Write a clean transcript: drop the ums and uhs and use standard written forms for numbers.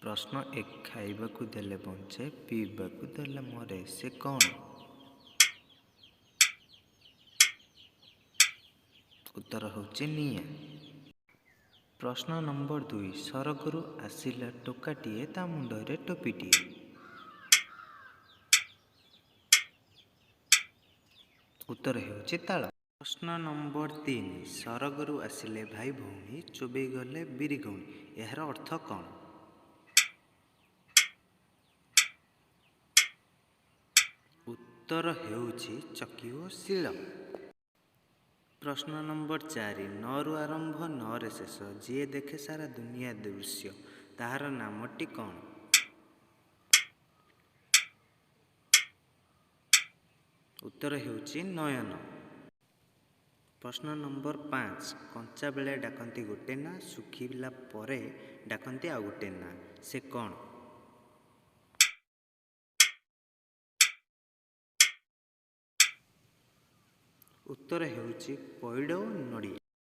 प्रश्न 1 खाइबाकू देले बंचे पीबाकू देले मरे से कौन? उत्तर होची निया। प्रश्न नंबर 2 सरगरु आसिला टोकाटीए ता मुंडरे टोपीटीए। उत्तर होची ताला। प्रश्न नंबर 3 सरगरु आसिले भाई भौणी चोबई गले बिरी गौणी यार अर्थ कौन? उत्तर हेउची चकी ओ शिल। प्रश्न नंबर 4 नरु आरंभ नरे शेष जी देखे सारा दुनिया दृश्य ताहार नामटी कौन? उत्तर हेउची नयन। प्रश्न नंबर 5 कंचा बेले डाकती गोटे ना सुखिला परे डाकती आ गोटे ना से कौन? उत्तर हेउची पइड ओ नड़िया।